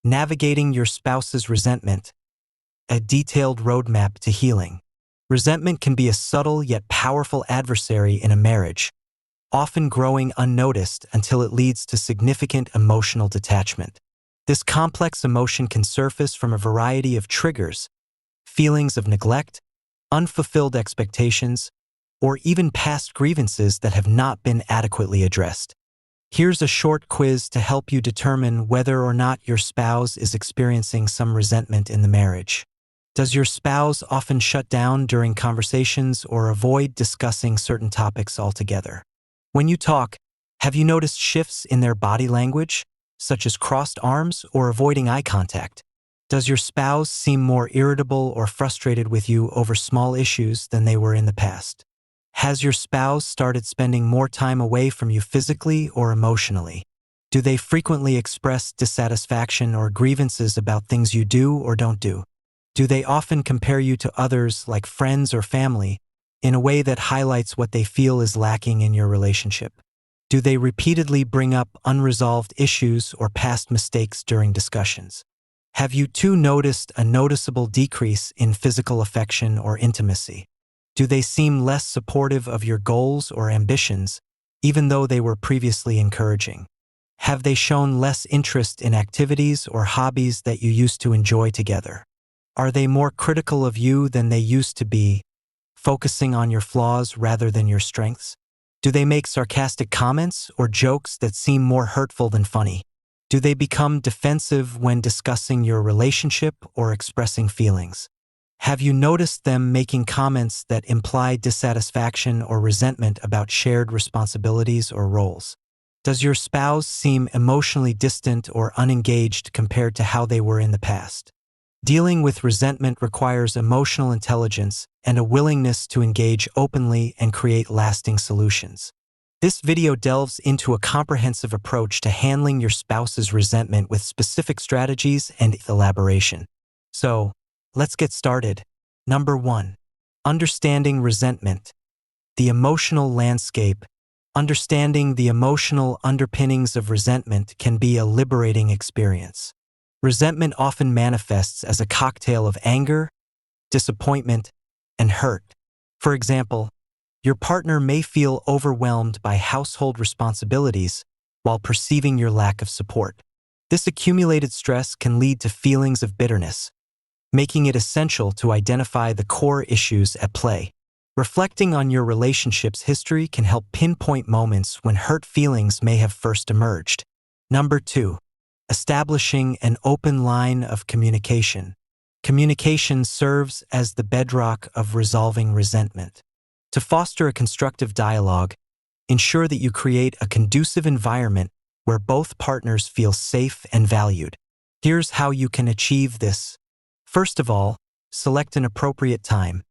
Navigating your spouse's resentment, a detailed roadmap to healing. Resentment can be a subtle yet powerful adversary in a marriage, often growing unnoticed until it leads to significant emotional detachment. This complex emotion can surface from a variety of triggers: feelings of neglect, unfulfilled expectations, or even past grievances that have not been adequately addressed. Here's a short quiz to help you determine whether or not your spouse is experiencing some resentment in the marriage. Does your spouse often shut down during conversations or avoid discussing certain topics altogether? When you talk, have you noticed shifts in their body language, such as crossed arms or avoiding eye contact? Does your spouse seem more irritable or frustrated with you over small issues than they were in the past? Has your spouse started spending more time away from you physically or emotionally? Do they frequently express dissatisfaction or grievances about things you do or don't do? Do they often compare you to others, like friends or family, in a way that highlights what they feel is lacking in your relationship? Do they repeatedly bring up unresolved issues or past mistakes during discussions? Have you two noticed a noticeable decrease in physical affection or intimacy? Do they seem less supportive of your goals or ambitions, even though they were previously encouraging? Have they shown less interest in activities or hobbies that you used to enjoy together? Are they more critical of you than they used to be, focusing on your flaws rather than your strengths? Do they make sarcastic comments or jokes that seem more hurtful than funny? Do they become defensive when discussing your relationship or expressing feelings? Have you noticed them making comments that imply dissatisfaction or resentment about shared responsibilities or roles? Does your spouse seem emotionally distant or unengaged compared to how they were in the past? Dealing with resentment requires emotional intelligence and a willingness to engage openly and create lasting solutions. This video delves into a comprehensive approach to handling your spouse's resentment with specific strategies and elaboration. So, let's get started. Number 1. Understanding resentment. The emotional landscape. Understanding the emotional underpinnings of resentment can be a liberating experience. Resentment often manifests as a cocktail of anger, disappointment, and hurt. For example, your partner may feel overwhelmed by household responsibilities while perceiving your lack of support. This accumulated stress can lead to feelings of bitterness, making it essential to identify the core issues at play. Reflecting on your relationship's history can help pinpoint moments when hurt feelings may have first emerged. Number 2. Establishing an open line of communication. Communication serves as the bedrock of resolving resentment. To foster a constructive dialogue, ensure that you create a conducive environment where both partners feel safe and valued. Here's how you can achieve this. First of all, select an appropriate time.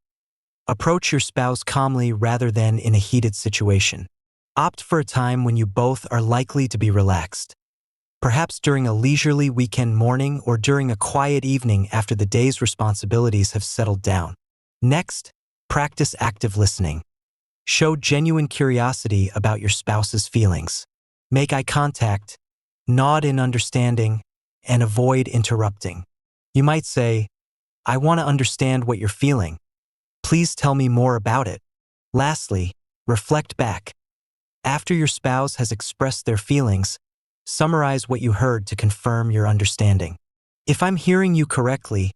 Approach your spouse calmly rather than in a heated situation. Opt for a time when you both are likely to be relaxed. Perhaps during a leisurely weekend morning or during a quiet evening after the day's responsibilities have settled down. Next, practice active listening. Show genuine curiosity about your spouse's feelings. Make eye contact, nod in understanding, and avoid interrupting. You might say, "I want to understand what you're feeling. Please tell me more about it." Lastly, reflect back. After your spouse has expressed their feelings, summarize what you heard to confirm your understanding. "If I'm hearing you correctly,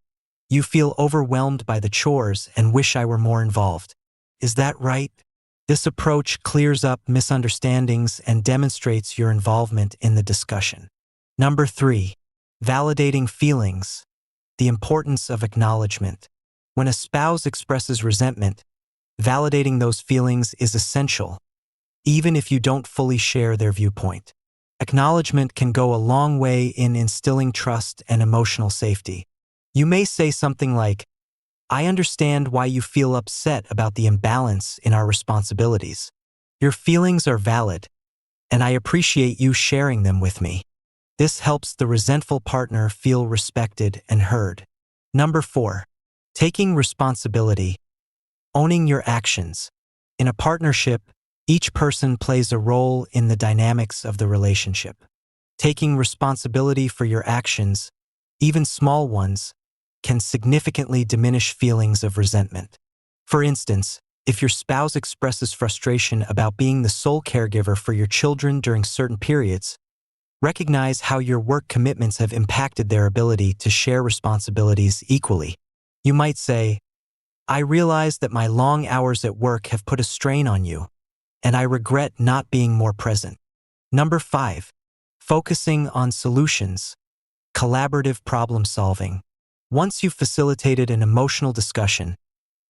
you feel overwhelmed by the chores and wish I were more involved. Is that right?" This approach clears up misunderstandings and demonstrates your involvement in the discussion. Number 3. Validating feelings. The importance of acknowledgement. When a spouse expresses resentment, validating those feelings is essential, even if you don't fully share their viewpoint. Acknowledgement can go a long way in instilling trust and emotional safety. You may say something like, "I understand why you feel upset about the imbalance in our responsibilities. Your feelings are valid, and I appreciate you sharing them with me." This helps the resentful partner feel respected and heard. Number 4. Taking responsibility. Owning your actions. In a partnership, each person plays a role in the dynamics of the relationship. Taking responsibility for your actions even small ones, can significantly diminish feelings of resentment. For instance, if your spouse expresses frustration about being the sole caregiver for your children during certain periods, recognize how your work commitments have impacted their ability to share responsibilities equally. You might say, "I realize that my long hours at work have put a strain on you, and I regret not being more present." Number 5. Focusing on solutions. Collaborative problem solving. Once you've facilitated an emotional discussion,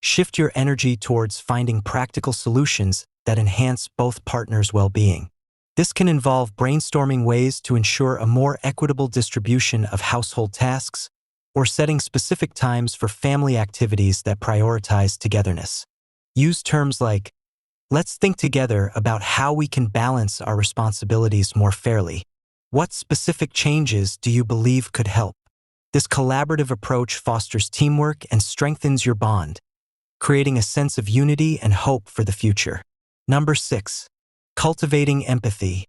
shift your energy towards finding practical solutions that enhance both partners' well-being. This can involve brainstorming ways to ensure a more equitable distribution of household tasks, or setting specific times for family activities that prioritize togetherness. Use terms like, "Let's think together about how we can balance our responsibilities more fairly. What specific changes do you believe could help?" This collaborative approach fosters teamwork and strengthens your bond, creating a sense of unity and hope for the future. Number 6. Cultivating empathy.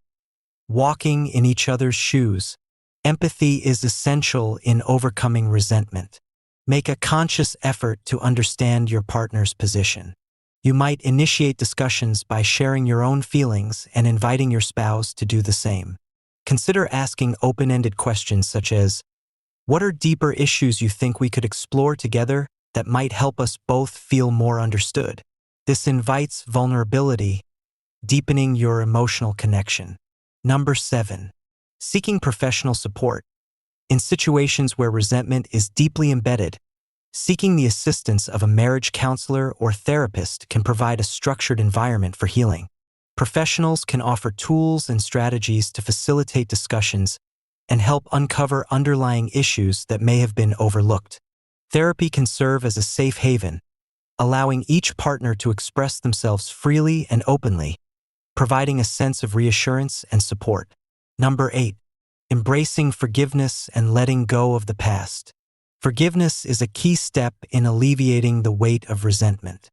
Walking in each other's shoes. Empathy is essential in overcoming resentment. Make a conscious effort to understand your partner's position. You might initiate discussions by sharing your own feelings and inviting your spouse to do the same. Consider asking open-ended questions such as, "What are deeper issues you think we could explore together that might help us both feel more understood?" This invites vulnerability, deepening your emotional connection. Number 7. Seeking professional support. In situations where resentment is deeply embedded, seeking the assistance of a marriage counselor or therapist can provide a structured environment for healing. Professionals can offer tools and strategies to facilitate discussions and help uncover underlying issues that may have been overlooked. Therapy can serve as a safe haven, allowing each partner to express themselves freely and openly, providing a sense of reassurance and support. Number 8. Embracing forgiveness and letting go of the past. Forgiveness is a key step in alleviating the weight of resentment.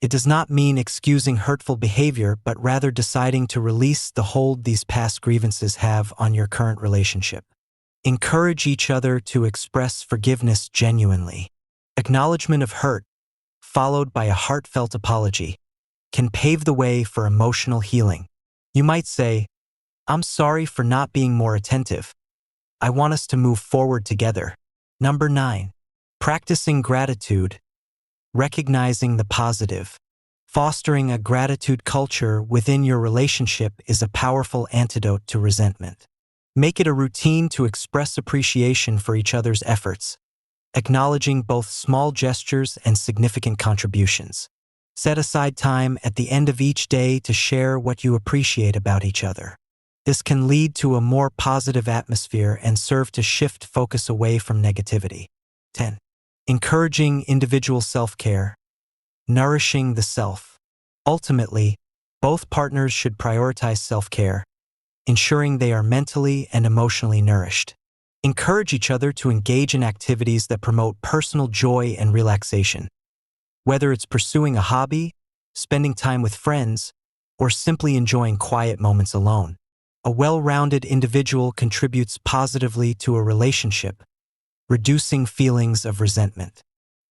It does not mean excusing hurtful behavior, but rather deciding to release the hold these past grievances have on your current relationship. Encourage each other to express forgiveness genuinely. Acknowledgement of hurt, followed by a heartfelt apology, can pave the way for emotional healing. You might say, "I'm sorry for not being more attentive. I want us to move forward together." Number 9. Practicing gratitude. Recognizing the positive. Fostering a gratitude culture within your relationship is a powerful antidote to resentment. Make it a routine to express appreciation for each other's efforts, acknowledging both small gestures and significant contributions. Set aside time at the end of each day to share what you appreciate about each other. This can lead to a more positive atmosphere and serve to shift focus away from negativity. 10. Encouraging individual self-care. Nourishing the self. Ultimately, both partners should prioritize self-care, ensuring they are mentally and emotionally nourished. Encourage each other to engage in activities that promote personal joy and relaxation. Whether it's pursuing a hobby, spending time with friends, or simply enjoying quiet moments alone, a well-rounded individual contributes positively to a relationship, reducing feelings of resentment.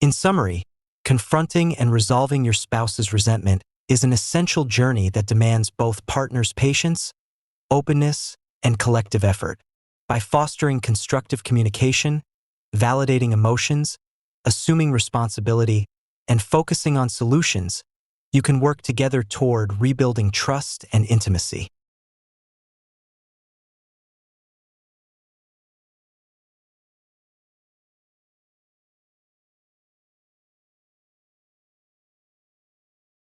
In summary, confronting and resolving your spouse's resentment is an essential journey that demands both partners' patience, openness, and collective effort. By fostering constructive communication, validating emotions, assuming responsibility, and focusing on solutions, you can work together toward rebuilding trust and intimacy.